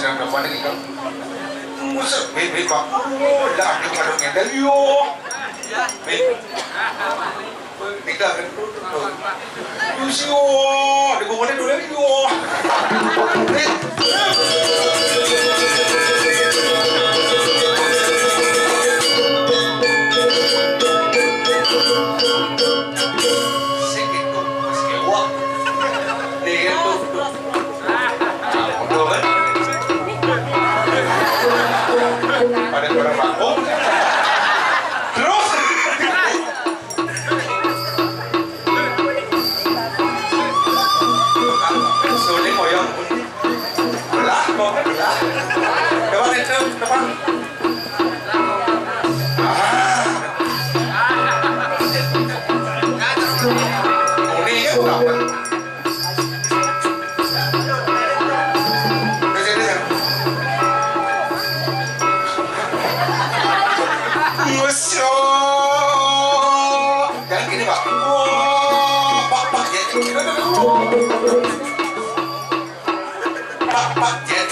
sedang berapa nih kan? Musuh, bebe pak, dah ada kalau ngedel yo, bebe, tidak kan? Yo, di bawah dulu yo. Pada orang bangkong terus sulit moyong belah kok belah depan itu depan ini ya berapa jangan gini pak, pak jet, pak jet,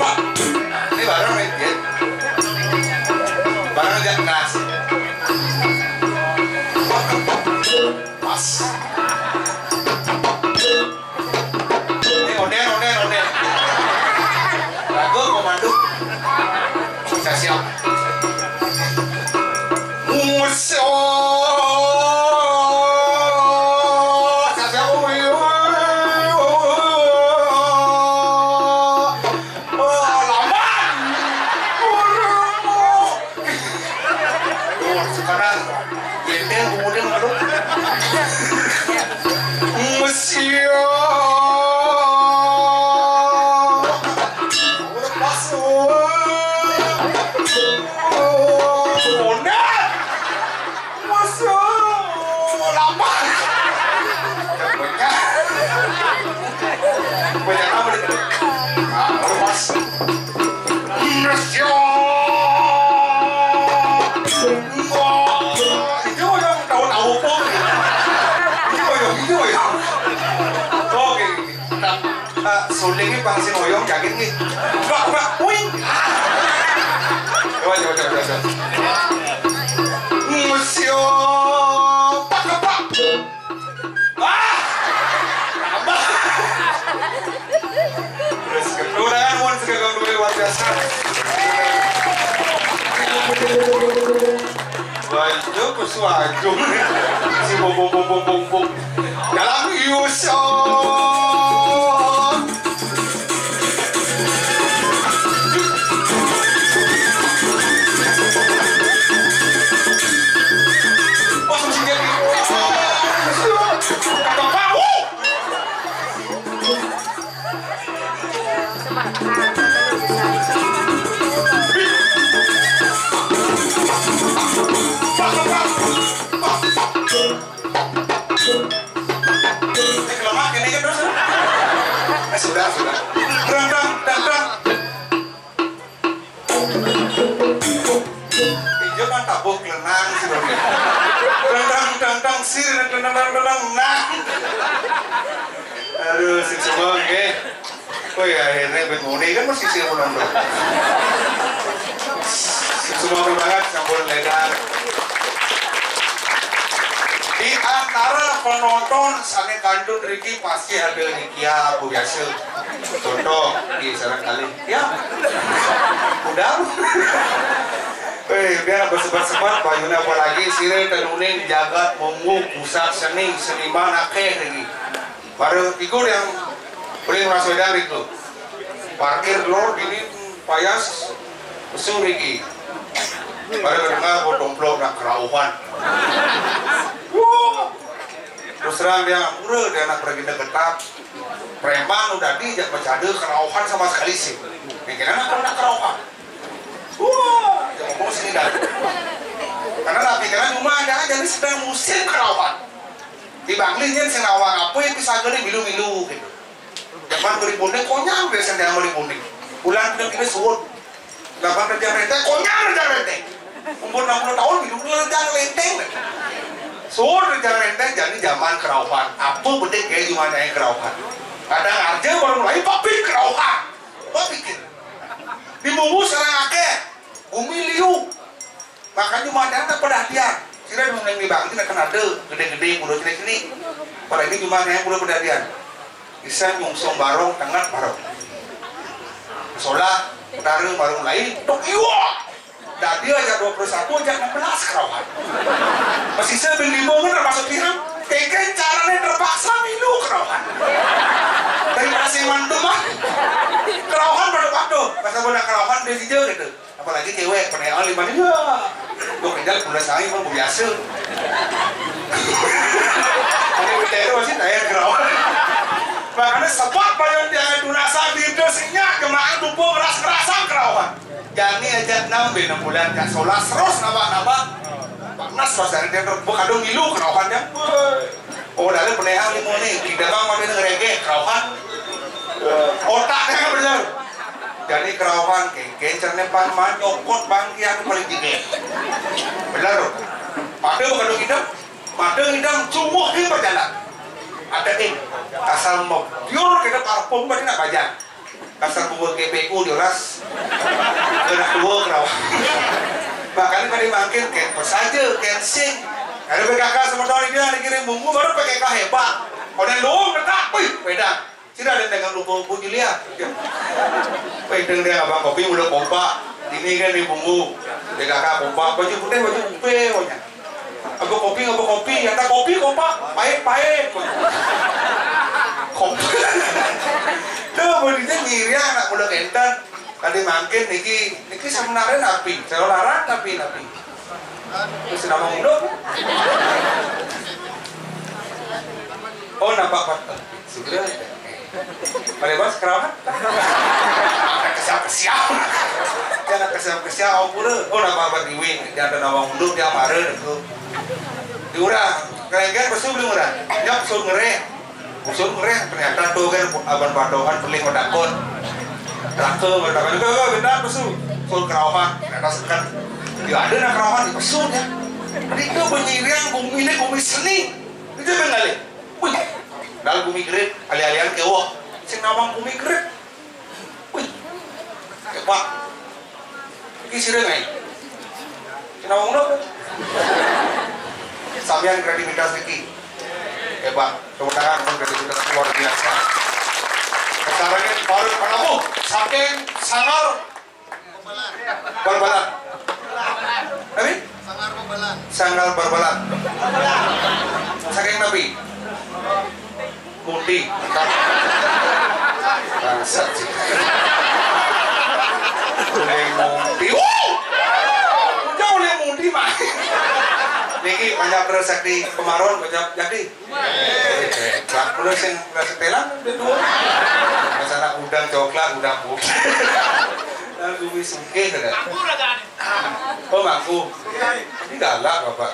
pak, ini barang jet, barang jet nas, pas, ini oden, lagu komando, saya siap. Sekarang jendel kemudian masuk Monsieur Suling ini pangsin oyong yakin nih. Bak, wing. Coba. Monsieur, pak. Tambah. Terus kemudian wan sekarang dua luar biasa. Wajib pesuaju. Si bom. Dalam Yusuf. Sudah. Terang. Hijau kan tabuh kelenang sih dong. Terang sir, tenang. Nah. Aduh, sih semua oke. Oh ya, akhirnya Ben Muni kan masih sih menonton. Semua berbangat, campur lebar. Di antara penonton sange kandung Riki pasti ada Nikia Bu Yasil. Contoh di sarang kali. Ya. Udah. Biar bersebar-sebar bayuna apalagi sire tenuning jagat munggu pusat seniman akeh ini. Baru figur yang paling rasodan itu. Parkir lor gini payas usul Riki. Baru dengar bodomplok nak kerauhan. Terus terang dia anak pergi deketat preman udah dijak bercanda kerauhan sama sekali sih mungkin anak kerauhan dia ngomong sini dah karena lah pikiran cuma ada aja ini sedang musim kerauhan di Banglinya si nawang apa yang bisa gini milu-milu gitu zaman beri bunding konyang biasanya yang beri bunding bulan kita suut 8 kerja renteng konyang kerja renteng umur 60 tahun hidup kerja renteng suut kerja renteng jadi zaman kerauhan apa betul kayak gimana yang kerauhan kadang aja baru mulai papik kerauhan papik dibungkus sareng akeh bumi liu makanya madana perhatian sira nang dibangti akan ada gede-gede kudu cini pada ini gimana yang kudu perhatian bisa nyungsung barong tengah barong sholat utara barong lain tok iwa dan dia aja 21 aja 16 kerauhan masih sebelum limongan termasuk hiram keken caranya terpaksa milu kerauhan dari masih mandumah kerauhan pada waktu masa pada kerauhan dia hijau gitu apalagi cewek penayaan 5 dia gue kerja udah saya mau biasa ini bercaya masih tayar kerauhan makanya sebab payung jangan tunasa diri sinyak kemaang tubuh keras-kerasan kerauhan jani aja 6 bulan kan sholat terus nabak-nabak panas suasana dia terbuk kadang ngilu kerauhan dia oh dari penayaan 5 nih tidak bang mau dia ngerege kerauhan otaknya kan bener jadi kerauhan kencernya pan nyokot bangkian paling tinggi bener pada bukan hidup pada hidup cumuh di berjalan ada asal mau pure kita parfum berarti nak bajang asal buat GPU dioras kena keluar kerauhan bahkan tadi makin kempes saja kensing ada PKK sementara dia dikirim bumbu baru PKK hebat kalau doang ketak wih pedang tidak ada dengan lupa bunyi lihat pedang dia abang kopi udah pompa ini kan di bumbu PKK pompa baju putih baju putih abang kopi kata kopi pompa pahit kopi tuh bunyinya ngiri anak muda kentan tadi makin niki sebenarnya napi saya larang napi terus nama muda oh nampak patah sudah pada bos kerauhan kesiap jangan kesiap oh nampak apa diwin jangan nama muda dia marah itu diurang keren besul belum urang nyok usul ngereh ternyata tuh kan aban padohan perling odakon traktor berdagang juga benar besul full kerauhan ada sekat dia ada nak kerauhan di pesulnya jadi itu penyirian bumi seni itu bengali wih dalam bumi gerit alih-alihan kewah sing nawang bumi gerit wih pak ini sireng ay sing nawang udah sampean kredibilitas iki pak kemenangan kredibilitas luar biasa sekarang ini baru penamu saking sangar barbalan nabi sangar barbalan saking nabi mundi bangsat sih mundi jauh le mundi mah niki banyak rezeki kemaron banyak jadi terus yang setelan dua masalah udang coklat udang putih dan bumi sungke ada oh mangku ini galak bapak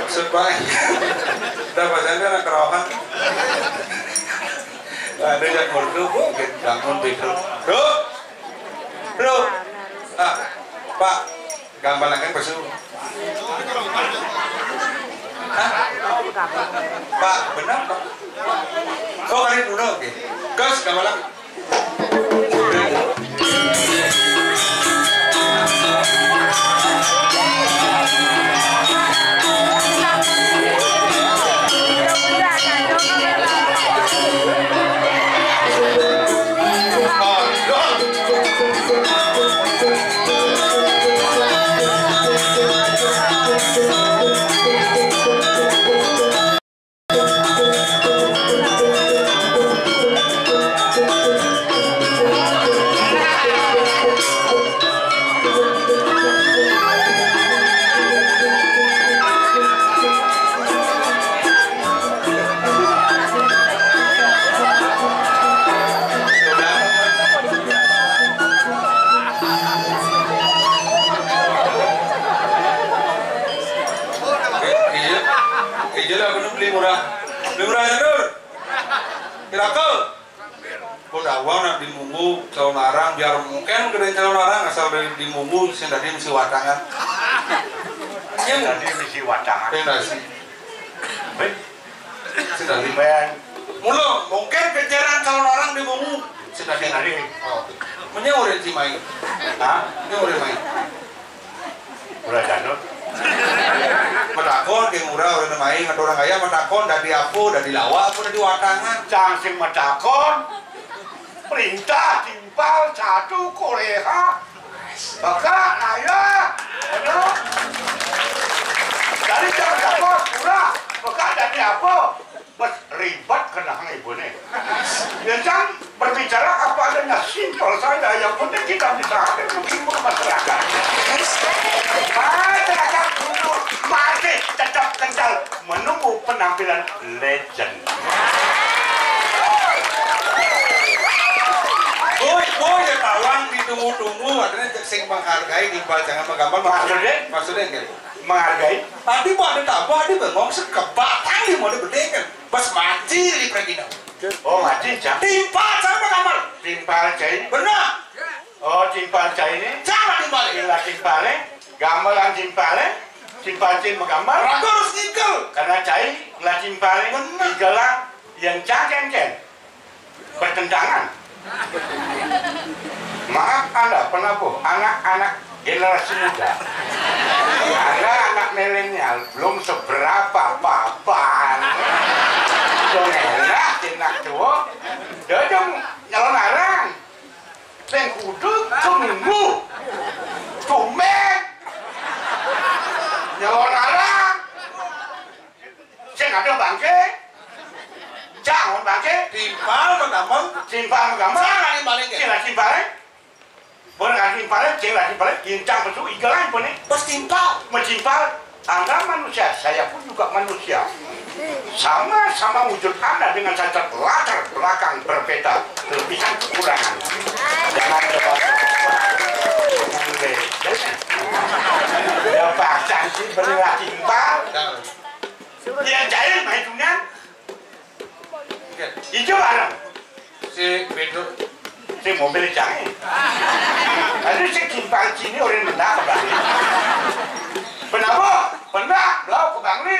supaya udah bacanya anak kerauhan ada yang merdu bangun tidur bro pak gambar lagi pesu Pak, benar Pak? Oh, kali dulu, oke. Gas, gambar lagi. calon larang biar mungkin gede calon larang asal dari di mumbu sing tadi mesti wadangan yang tadi mesti wadangan yang nasi sing tadi bayan Mulu, mungkin kejaran calon orang di bumbu. Sudah dengar ini. Oh, menyewa di main. Hah? Menyewa di main. Udah janut. Medakon di murah udah main. Ada orang kaya medakon dari apu, dari lawa, aku dari watangan. Cangsing medakon. Perintah timpal satu Korea. Baka ayah. Betul. Dari jam medakon murah. Baka dari apa? Mas ribet kena ibu nih. Yang berbicara apa adanya simpel saja. Yang penting kita bisa menghibur masyarakat. Masyarakat dulu masih tetap kental menunggu penampilan legend. Boy, ya tawang ditunggu-tunggu. Adanya sing menghargai timpal jangan menggambar. Maksudnya enggak? Menghargai. Tadi mau ada tabu, ada bengong sekebatang di mau dibedekan. Pas maji di pregina. Oh maji cak. Timpal sama kamar. Timpal cai. Benar. Oh timpal cai ini. Jangan timpal. Inilah timpalnya. Gambaran timpalnya. Timpal cai menggambar. Ragu harus ngigel. Karena cai lah timpalnya. Ngigelah yang cangken-cen. Bertentangan. Maaf Anda penabuh anak-anak generasi muda. Anak milenial belum seberapa papan. Enak enak tua. Dia dong nyalon arang. Ben kudu tunggu. Tumen. Nyalon arang. Saya ada bangke. Jangan bangke. Timpal menggambar. Timpal menggambar. Jangan timpalin. Jangan timpalin. Boleh nggak timpalin, jangan timpalin, gincang betul, igelan pun nih. Pas timpal. Mencimpal, Anda manusia, saya pun juga manusia. Sama-sama wujud Anda dengan cacat latar belakang berbeda, kelebihan kekurangan. Jangan coba ya bahasa sih berilah timpal. Dia jahil mahitungnya. Hijau bareng. Si Pedro. Si mobil jangan. Ada si timpal sini orang mendak kembali. Kenapa? Mendak, belau ke Bangli.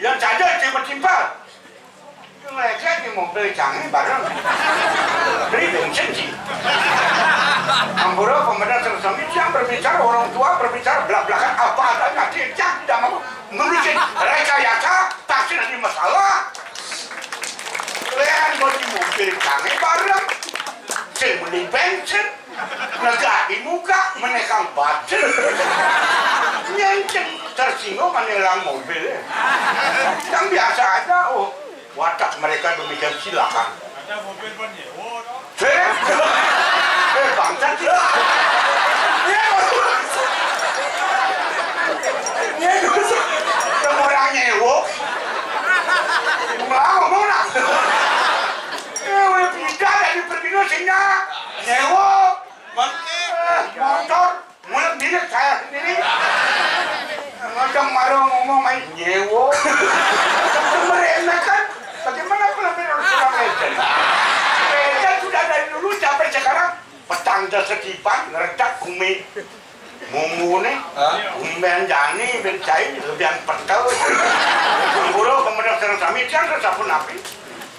Yang saja cuma timpal. Mereka di mobil jangan bareng. Beri bensin sih. Ambura pemerintah tersebut yang berbicara orang tua berbicara belak-belakan apa adanya dia tidak mau membuat rekayasa pasti nanti masalah. Kalian mau di mobil jangan bareng. Saya beli bensin, negak di muka, menekan batin. Nyenceng, tersinggung menelang mobil. Yang biasa aja, oh, watak mereka demikian silakan. Ada mobil pun nyewa dong. Bangsa sih. Orang nyewa. Ngomong lah. Udah pindah dari Perpino sehingga nyewa motor mulut milik saya sendiri ngomong marah ngomong main nyewa meremehkan bagaimana penampilan orang legend sudah dari dulu sampai sekarang petang sekipan ngeredak kumi mumune umben jani bencai lebihan petel buru pemerintah serang kami jangan resapun api.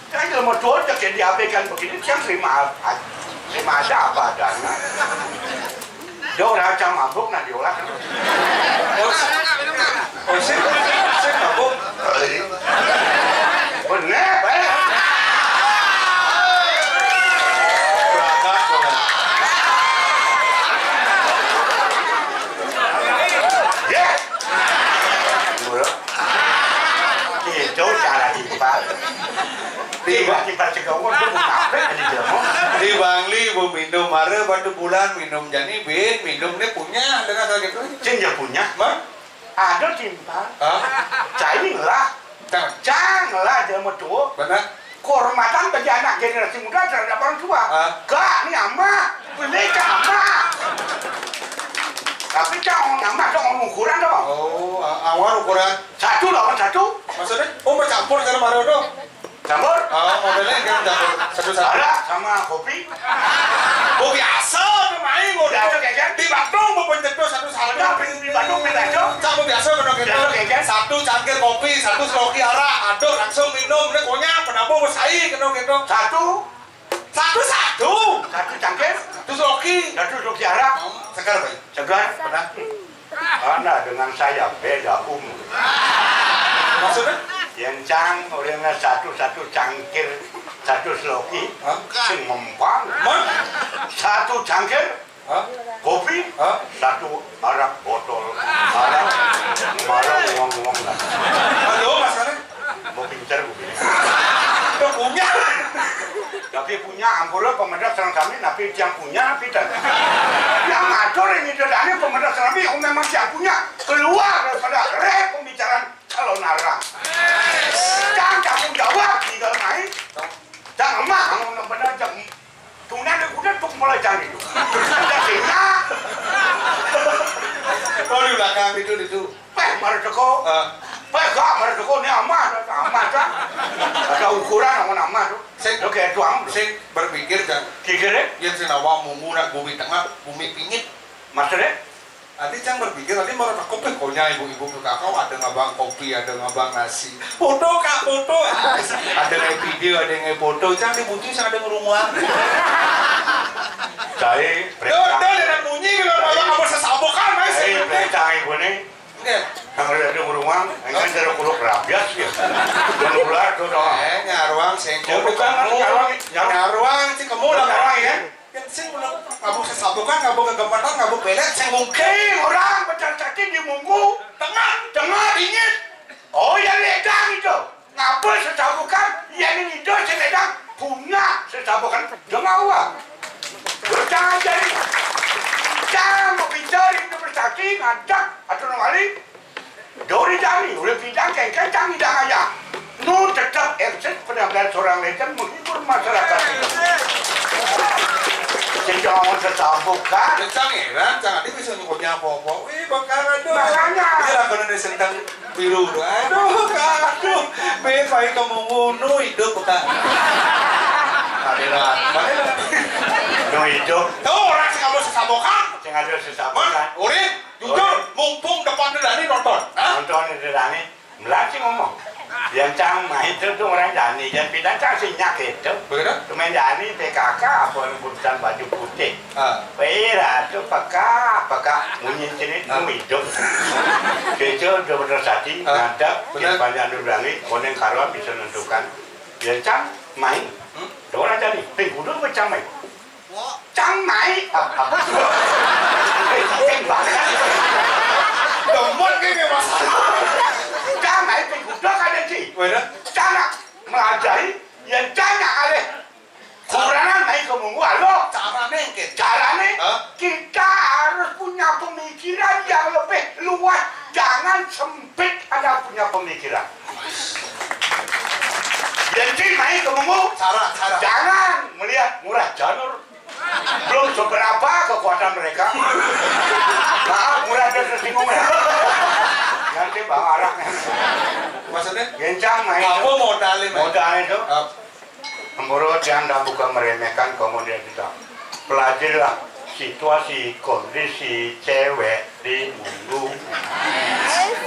Kan kalau mau jual jadi diabaikan begini, siang terima aja apa adanya. Dia orang macam mabuk nak diolah. Oh, saya mabuk. Benar, baik. Ya. Itu cara timpal. Tiba-tiba cekawon tu mengapek di dalam. Di Bangli bu minum mare batu bulan minum jani bin minum ni punya dengan saya gitu. Cengja punya, Mah? ada timpal. Hah? Cai lah, janganlah dia tua. Benar? Kehormatan bagi anak generasi muda terhadap orang tua. Gak, ni ama, mereka ama. Tapi jangan ama, jangan ukuran dong. Oh, awal ukuran satu lawan satu. maksudnya? Oh, bercampur sama Mario dong. Campur? Oh, modelnya kan campur satu-satu. Ada sama kopi. Oh biasa main Biasa kayak di Bandung mau pencedo satu-satu. Di Bandung minta itu. Campur biasa benar gitu. Satu cangkir kopi, satu sloki arak, aduk langsung minum. Ini konyak, penabung bersaing gitu. Satu Cangkir. satu sloki. Satu sloki arak. Segar Pak. Segar. Pernah? Anda dengan saya beda umur. Maksudnya? Yang orangnya satu cangkir, satu sloki, sing mempang. Satu cangkir, kopi, satu arak botol. Arak malah ngomong lah. Halo masalahnya? Mau pincar gue. Udah punya. Tapi punya ampulnya pemerintah serang kami, tapi yang punya tidak. Yang ngatur ini dadanya pemerintah serang kami, memang yang punya keluar daripada pembicaraan calon arang. Jangan tanggung jawab tinggal main. Jangan emak, benar jam. Tunggu udah tuh mulai jangan itu. Ada singa. Oh di belakang itu. Mari teko. Gak, mari teko ini amat kan. Ada ukuran nama tuh. Oke, tuang. Saya berpikir kan, Kira-kira? yang senawa mumunak bumi tengah, bumi pingit. Maksudnya? Nanti Cang berpikir, nanti mau kopi konya ibu-ibu kakak ada ngabang kopi, ada ngabang nasi. Foto kak, foto. Ada yang video, ada yang foto. Cang dibutuhin, ada ngerumuan. Saya Udah, ada bunyi, bilang kamu sesabokan, mas. Saya perintah ibu nih. Yang ada ngurungan, kan ada kuluk rabias ya. Menular tuh dong. Nyaruang, sengkol. Bukan, nyaruang, sih kamu lah nyaruang ya. Kan sing belum ngabuk sesabokan, ngabuk kegempatan, ngabuk pelet, sing mungkin. Orang bercacaki di munggu, tengah dingin. Oh ya ledang itu. Ngapa sesabokan? Yang ini itu seledang punya sesabokan dengan awak. Berjangan jadi. Jangan mau bicara itu bercaki, ngancak atau nongari. Dori jari, udah bidang kayak jangan hidang aja. Nu tetap eksis penampilan seorang legend menghibur masyarakat. Jangan sesabokan. Cang heran, Cang Adi bisa nyebutnya apa-apa. Wih, bakal aduh. Makanya. Dia lakukan ini sendang biru. Aduh, aduh. Baik kamu ngunu hidup, Kak. Hadirat. Nu hidup. Tuh, orang sih kamu sesabokan. Jangan ada sesabokan. Urin, jujur, mumpung depan Dani nonton. Nonton itu Dani, melati ngomong. Yang Cang main itu tuh orang Dani, yang bidang Cang sinyak itu. Begitu? Main Dani PKK apa urusan baju putih. Pera tuh pakak munyin sini nu hidup. Itu udah bersati, ngadap, yang banyak nurangi, orang karuan bisa menentukan. Yang Cang main, orang Dani, pengkudu apa Cang main? Cang main, tembak. Temen kayaknya masalah. Cang main pengkudu ada sih. Begitu? Cara mengajari yang cara ada kurangan main ke minggu lo. Caranya kita harus punya pemikiran yang lebih luas. Jangan sempit ada punya pemikiran. Jadi main ke minggu. Cara. Jangan melihat murah janur. Belum seberapa kekuatan mereka. Nah, murah dan tersinggung ya. Nanti bang araknya. Maksudnya? Gencang main. Apa modalnya? Modalnya itu. Menurut yang anda bukan meremehkan kemudian kita pelajarilah situasi kondisi cewek di minggu.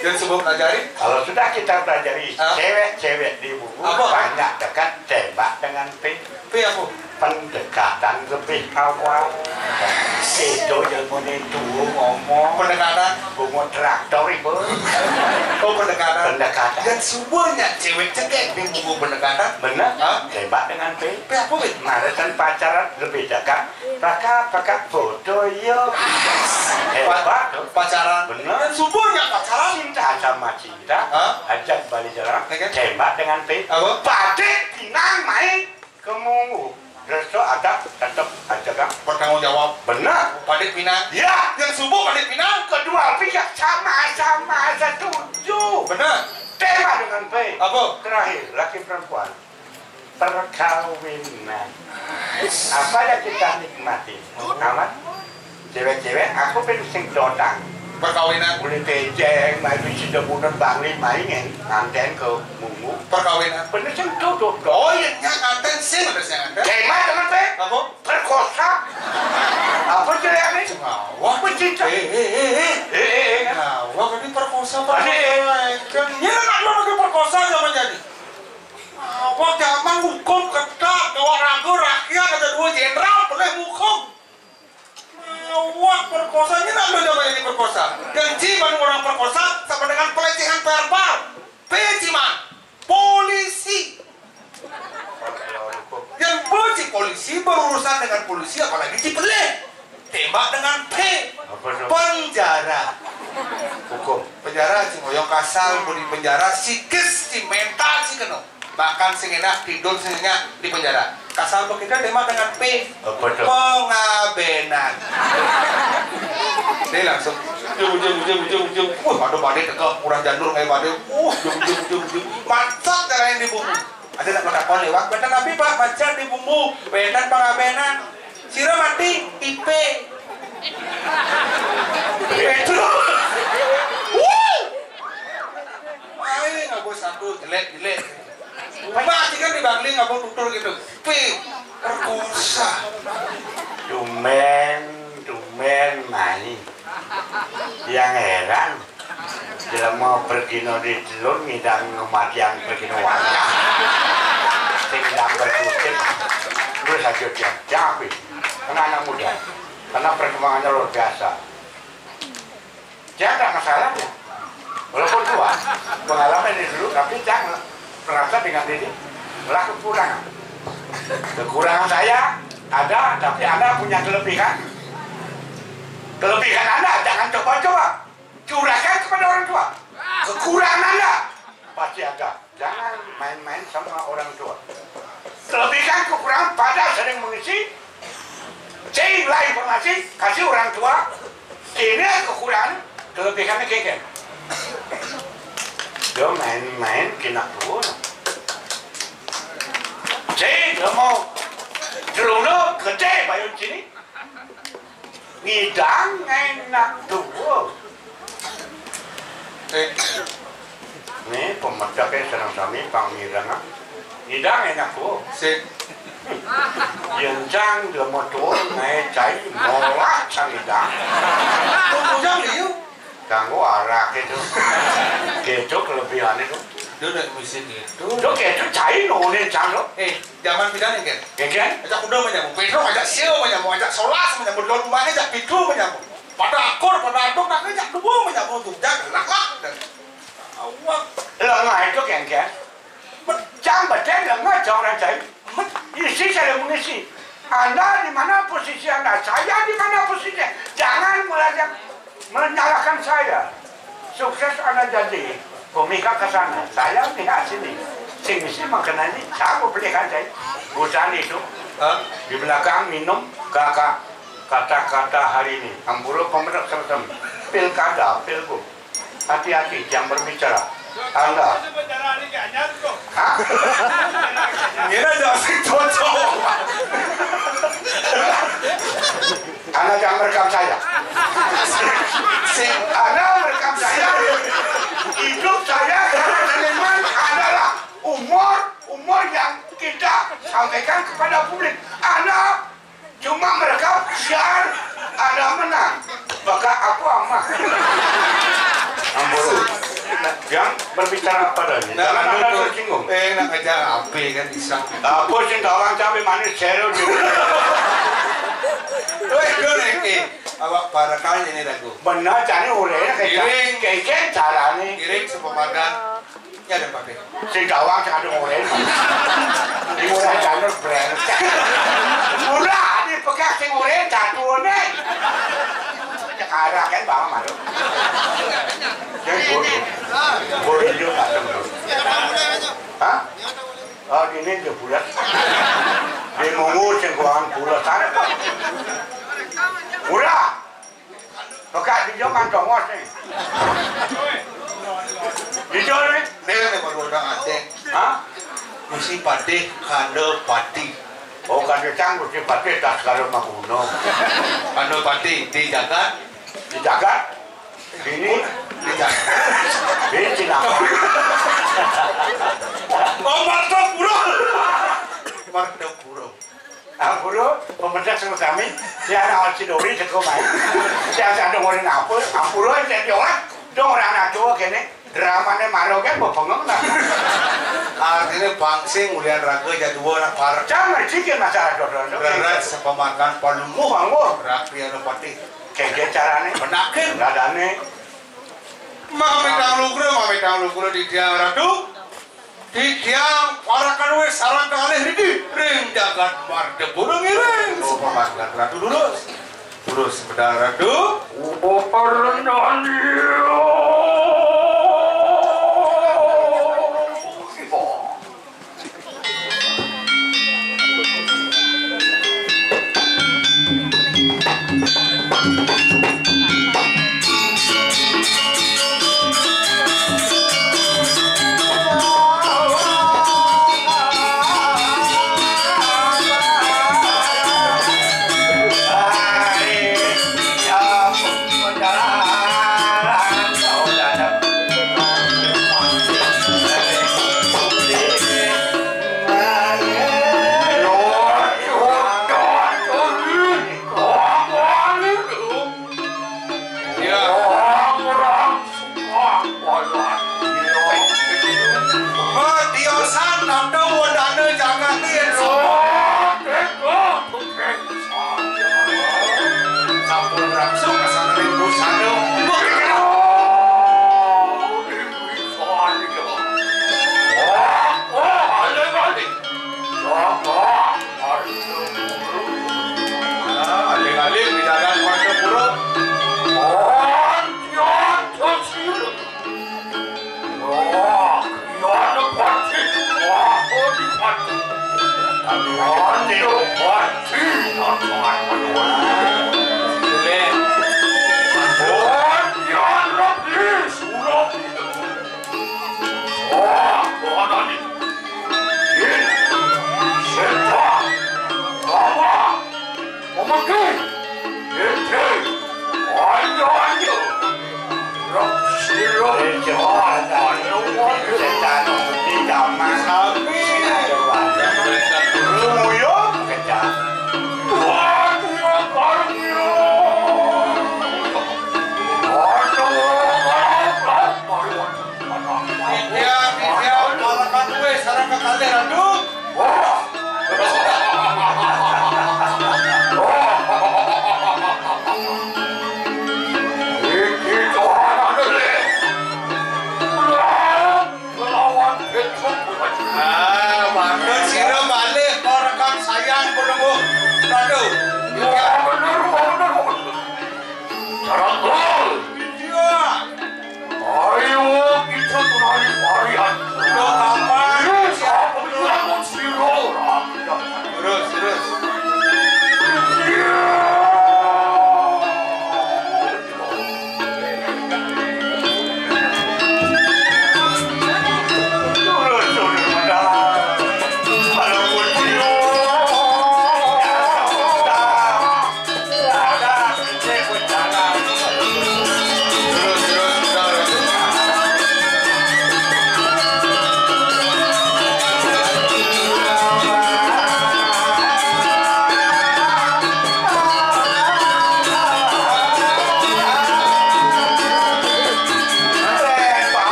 Dan sebelum pelajari? Kalau sudah kita pelajari cewek-cewek di minggu, banyak dekat tembak dengan P apa? Pendekatan lebih awal. Itu yang menentu ngomong Pendekatan? ngomong traktor ibu. Oh pendekatan. Dan semuanya cewek cekek di buku pendekatan. benar? Tembak dengan P. Apa itu? Maritan pacaran lebih dekat. Pakai foto yo. Hebat tuh. Pacaran. Benar. Dan semuanya pacaran. Cinta sama cinta. Ajak balik jalan. Tembak dengan P. Apa? Padik Pinang main ke Mungu. Resto ada tetap aja kan? Bertanggung jawab. Benar. Padik Pinang. Ya. Yang subuh Padik Pinang. Kedua pihak sama-sama setuju. Benar. Tema dengan P. Apa? Terakhir laki perempuan. Perkawinan. Apa yang kita nikmati? Amat. Cewek-cewek aku pengen sing dodang. Perkawinan. Boleh tejeng, main biji debunan bangli main nganten ke mungu. Perkawinan. Bener sih tuh. Oh iya, nganten sih ada sih nganten. Gimana teman teh? Apa? Perkosa. Apa jelek nih? Wah, Pencinta. Wah, kan diperkosa Pak. Kan ya nak lo lagi perkosa zaman jadi. Wah, zaman hukum ketat, kawan ragu rakyat ada 2 jenderal boleh hukum. Wah, perkosanya nak lo zaman ini perkosa. Yang ciman orang perkosa sama dengan pelecehan verbal. Peciman, polisi. Yang benci polisi berurusan dengan polisi apalagi cipele. Tembak dengan P. Penjara. Hukum. Penjara cing oyong kasal di penjara sikis cing mental cing keno. Makan sing enak tidur sing enak di penjara. Kasal begitu tembak dengan P. Pengabenan. Dia langsung ujung. Aduh badai tegak kurang jandur kayak badai. Ujung. Masak cara yang di bumbu. Ada nak menakon lewat. Benar tapi Pak baca di bumbu. Benar pengabenan. Sira mati IP. Itu. Ayo nggak boleh satu jelek. Mati kan di Bangli nggak boleh tutur gitu. P. Perkosa. Dumen main. Yang heran. Dalam mau pergi di telur ngidang ngemat yang pergi wayang. Ngidang berkusip. Terus aja dia capek. Karena anak muda. Karena perkembangannya luar biasa. Dia tak masalahnya. Walaupun tua, pengalaman ini dulu, tapi jangan merasa dengan diri melakukan kekurangan. Kekurangan saya ada, tapi Anda punya kelebihan. Kelebihan Anda jangan coba-coba curahkan kepada orang tua. Kekurangan Anda pasti ada. Jangan main-main sama orang tua. Kelebihan kekurangan pada sering mengisi. Carilah informasi, kasih orang tua. Ini kekurangan, kelebihannya kayak dia main-main kena tua. Jadi dia mau celana gede bayar sini. Ngidang enak tua. Ini pemedaknya senang sami pangirang. Ngidang enak tua. Yang dia mau turun naik cai molak ngidang. Tunggu liu. Ganggu arah gitu. Gitu kelebihan itu. Dia udah mesin gitu. Itu gitu cai nolnya cang. Zaman pidana kan? Kan? Ajak kuda menyambung, Pedro ajak siu menyambung, ajak solas menyambung, don rumahnya ajak pitu menyambung. Pada akor, pada aduk, nak ajak dua menyambung tuh, jangan lakak. Awak. Lengah itu kan? Jam betul lengah orang cai. Isi saya mengisi. Anda di mana posisi Anda? Saya di mana posisinya? Jangan menyalahkan saya. Sukses Anda jadi pemikir ke sana. Saya pihak sini. Sing mesti makan ini. Saya mau belikan saya. Bukan itu. Di belakang minum kakak kata-kata hari ini. Amburo pemerintah serta pilkada, pilgub. Hati-hati jangan berbicara. Anda. Hah? Kira jangan sing cocok. Anda jangan merekam saya. Anda merekam saya. Hidup saya karena Sleman adalah umur yang kita sampaikan kepada publik. Anda cuma merekam biar Anda menang. Maka aku aman. Amburu. Yang berbicara padanya. Jangan Anda tersinggung. Nak aja api kan bisa. Apa sih orang cabai manis zero juga. Awak para kali ini lagu. Benar cari urenya kayak cara nih. Giring sepepadan. Ya ada pakai. Si gawang cari urenya. Di urenya janur brand. Murah di pegang si urenya jatuh nih. Arah kan bawa malu. Yang boleh juga teman. Hah? Oh ini dia bulat. Dia mungut yang kuang bulat sana. Murah. Pegang di jauh kantong was nih. Di jauh nih. Dia memang orang ada. Hah? Mesti pati kande pati. Oh kande canggung si pati tak kalau makuno. Kande pati di jagat. Dijaga Ini bensin apa? Oh, Mardopuro. Ampuro, pemerintah semua kami, dia anak Cidori sekomai. Dia ada orang ngapur, Ampuro saya jolah, dong orang anak tua kene, dramanya Maro kan bopongong lah. Artinya bangsing ulian raga jadi anak parah. Jangan cikin masalah dodol. Berat sepemakan palungmu Bangun. rapi anu pati. Kayak carane, Penakin. dadane. Mami dahulu di dia ratu. Di dia para kanwe sarang kalih riki ring jagat Mardopuro ngiring sepemakan ratu dulu sepeda ratu.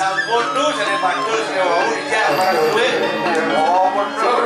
Sampun tuh jadi mantul saya mau dia para duit. Oh bener.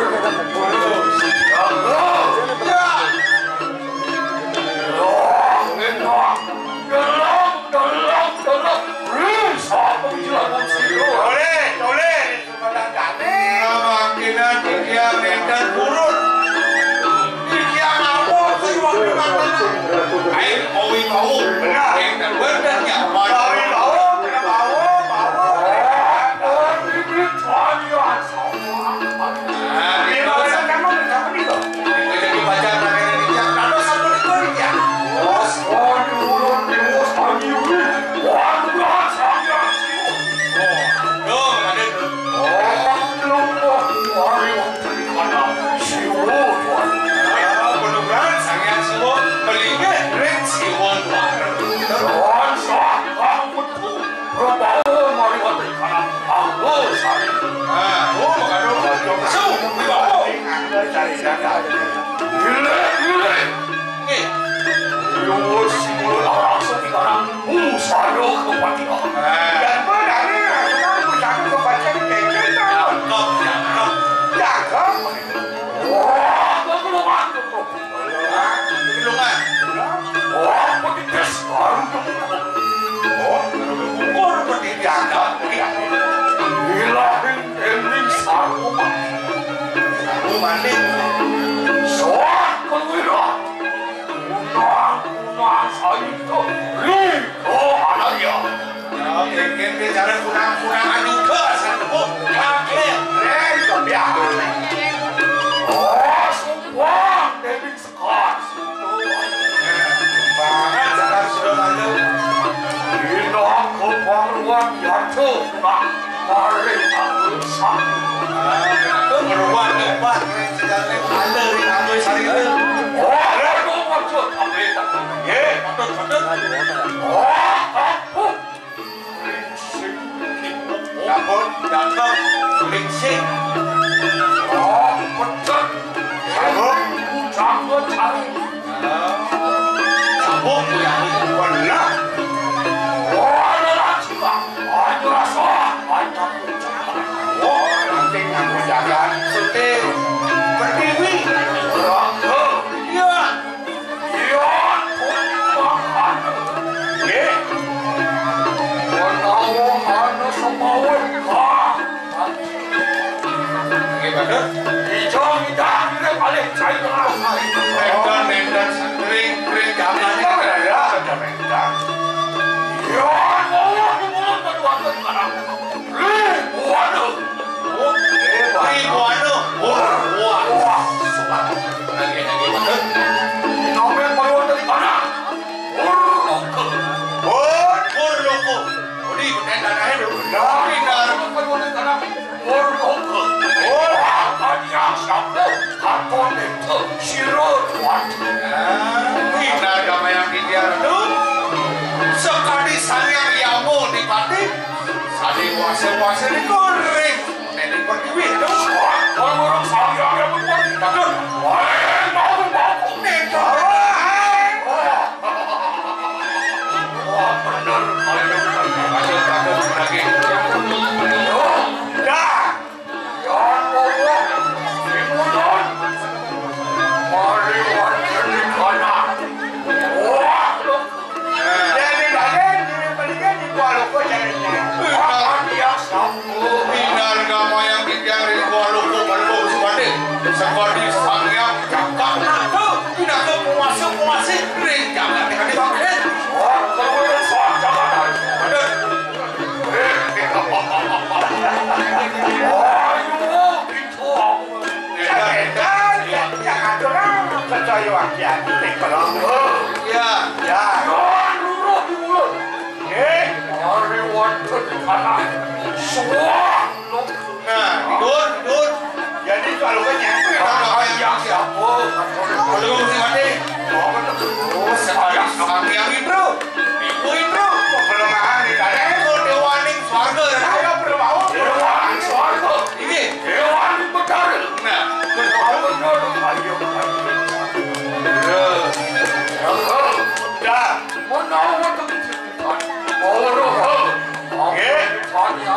Oh,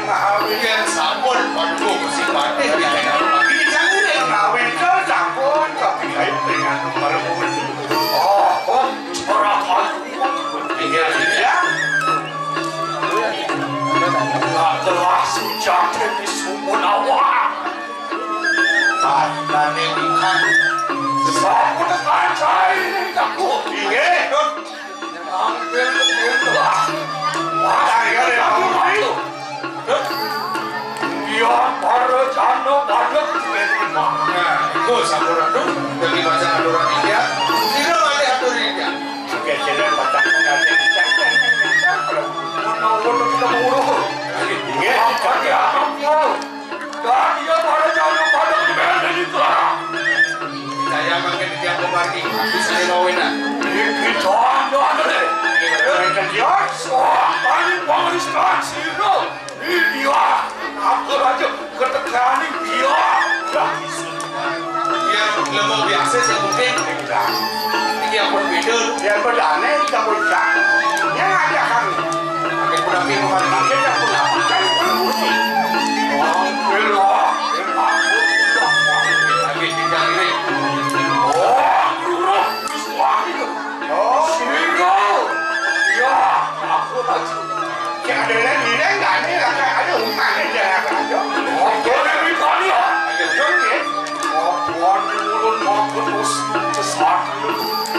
ngawin Yang sampun, waduh, simpati biasanya. Ini jangan deh. ngawin ke sampun tapi saya dengan nomor oh corakan Iya, ya telah sejak di sumur awak dan ikan. sampun kaca ini aku ingin ambil telah wadai aku itu dia para jano pada ketimah Nah, itu sampurna tuh. Dari baca aluran India. Tidak ada atur India. oke jalan baca pengajian menawar kita mengurus ingin akan dianggapnya dan dia para jano pada ketimah itu Saya makin dia kembali. Bisa dibawain lah. kita ada deh mereka dia soal paling wangi siro dia aku aja ketekan dia Yang lemah biasa saya mungkin. Ini yang berbeda. yang berdana kita berikan yang ada kami Makin penapi kembali. kita punya bukan bermusi alhamdulillah Lagi tinggal ini.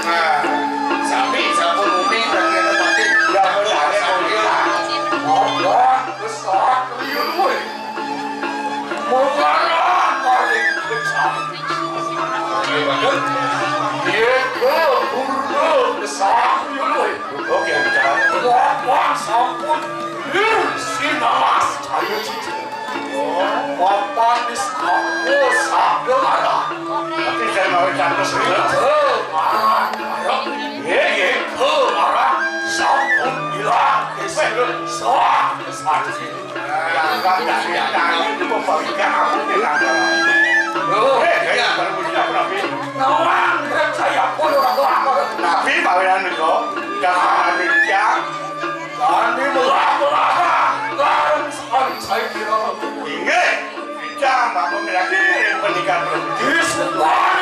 Nah, sapi, sampun umi dan kita batin. Yang berbeda sambil. Oke, bagus. Oke, sampun sinamas saya cici. Papan di aku sambil marah. Tapi saya mau campur sendiri. Marah, marah. Sampun bilang soal sakit. Jangan itu membagikan aku dengan Nawan saya pun orang Nabi bawalan itu jangan bijak kami belah-belah dan saya kira ingin bijak bangun lagi pernikahan di sebuah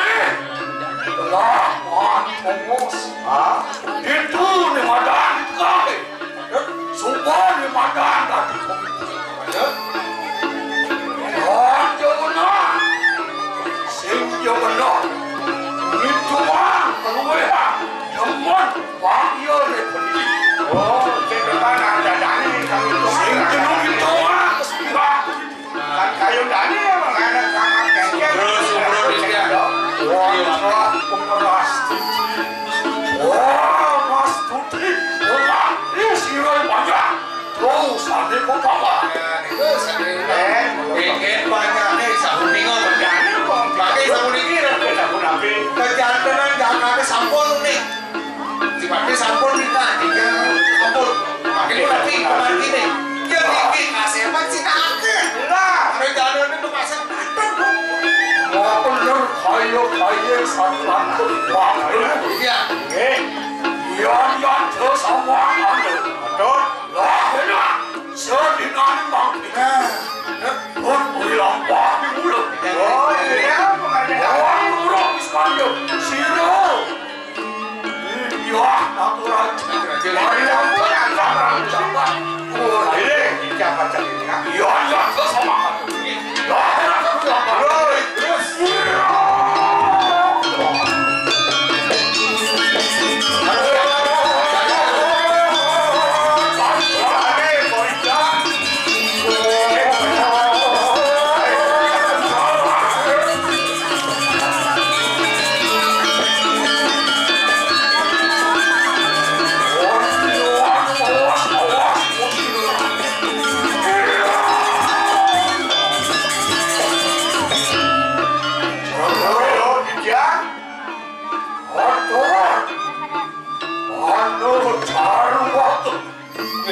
telah mengos itu di madan kami semua di madan tadi jangan sing yo benar itu mah keluar teman bang yo le pergi oh cepetan ada dani kami itu sing jenuh itu mah kesira kan kayu dani emang ada kamar kayaknya Terus dia. wah pengeras wah mas tuti wah ini siroi banyak terus ada apa Itu sambil. Ingin banyak nih sabun bingung. Pakai sabun ini. Kejantanan jangan sampul nih. Sifatnya sampul kita tiga sampul. Makin tapi kemarin ini. Yang tinggi kasih apa sih takkan? lah Ada jalan itu pasang datang. mau bener kayu satu wah Iya. Yan terus semua anda betul lah benar sedingan bang bilang wah di mulut oh iya orang orang Ismail siro iya natural mari orang jangan oh ini jangan jangan iya terus sama lah terus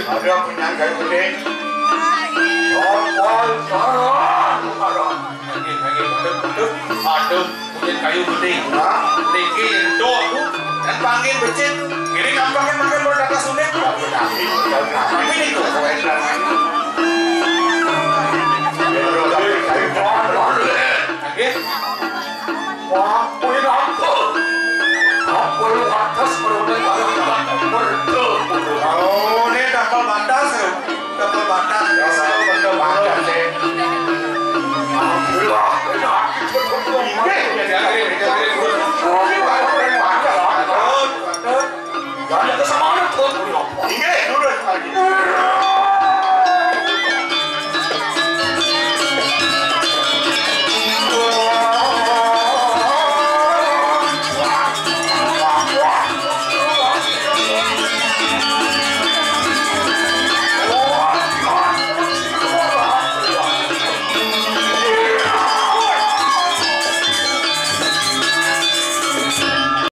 ada penyangga gede Aduh, punya kayu gede. Tinggi itu tuh dan panggil becit. Ini gampangnya makan berdata sulit. Tapi itu Itu sama orang tuh. Inggih, nurut lagi.